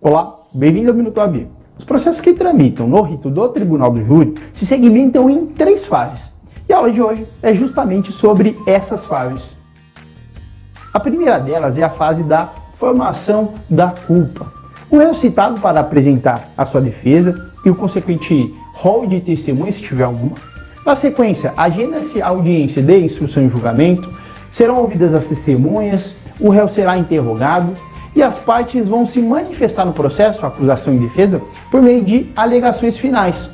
Olá, bem-vindo ao Minuto AB. Os processos que tramitam no rito do Tribunal do Júri se segmentam em 3 fases. E a aula de hoje é justamente sobre essas fases. A primeira delas é a fase da formação da culpa. O réu citado para apresentar a sua defesa e o consequente rol de testemunhas, se tiver alguma. Na sequência, agenda-se a audiência de instrução e julgamento, serão ouvidas as testemunhas, o réu será interrogado e as partes vão se manifestar no processo, acusação e defesa, por meio de alegações finais.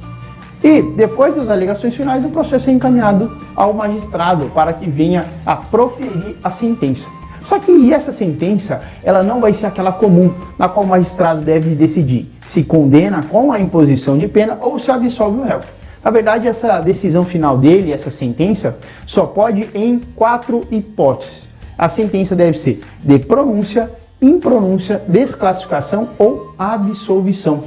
E depois das alegações finais, o processo é encaminhado ao magistrado para que venha a proferir a sentença. Só que essa sentença, ela não vai ser aquela comum, na qual o magistrado deve decidir se condena com a imposição de pena ou se absolve o réu. Na verdade, essa decisão final dele, essa sentença, só pode em 4 hipóteses. A sentença deve ser de pronúncia, impronúncia, desclassificação ou absolvição.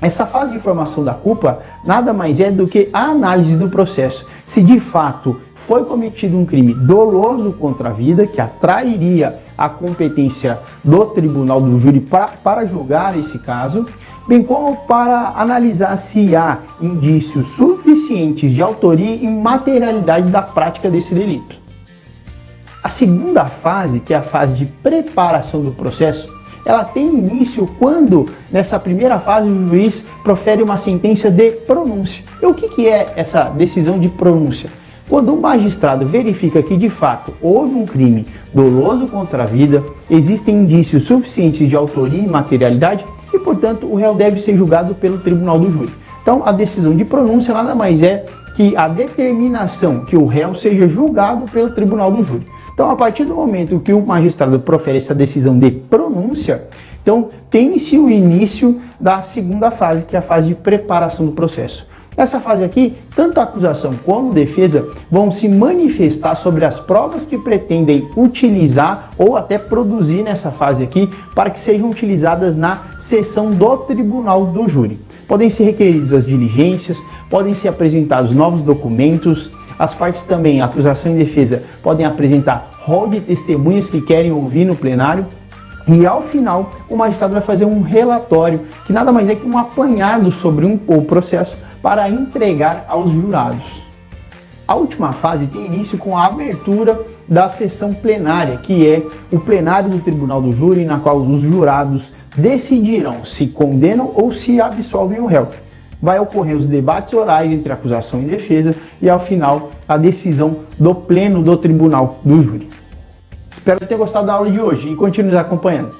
Essa fase de formação da culpa nada mais é do que a análise do processo. Se de fato foi cometido um crime doloso contra a vida, que atrairia a competência do Tribunal do Júri para julgar esse caso, bem como para analisar se há indícios suficientes de autoria e materialidade da prática desse delito. A segunda fase, que é a fase de preparação do processo, ela tem início quando, nessa primeira fase, o juiz profere uma sentença de pronúncia. E o que é essa decisão de pronúncia? Quando o magistrado verifica que, de fato, houve um crime doloso contra a vida, existem indícios suficientes de autoria e materialidade e, portanto, o réu deve ser julgado pelo Tribunal do Júri. Então, a decisão de pronúncia nada mais é que a determinação que o réu seja julgado pelo Tribunal do Júri. Então, a partir do momento que o magistrado profere essa decisão de pronúncia, então tem-se o início da segunda fase, que é a fase de preparação do processo. Nessa fase aqui, tanto a acusação como a defesa vão se manifestar sobre as provas que pretendem utilizar ou até produzir nessa fase aqui para que sejam utilizadas na sessão do Tribunal do Júri. Podem ser requeridas as diligências, podem ser apresentados novos documentos. As partes também, acusação e defesa, podem apresentar rol de testemunhas que querem ouvir no plenário. E ao final, o magistrado vai fazer um relatório, que nada mais é que um apanhado sobre o processo para entregar aos jurados. A última fase tem início com a abertura da sessão plenária, que é o plenário do Tribunal do Júri, na qual os jurados decidirão se condenam ou se absolvem o réu. Vai ocorrer os debates orais entre acusação e defesa e, ao final, a decisão do pleno do Tribunal do Júri. Espero ter gostado da aula de hoje e continue nos acompanhando.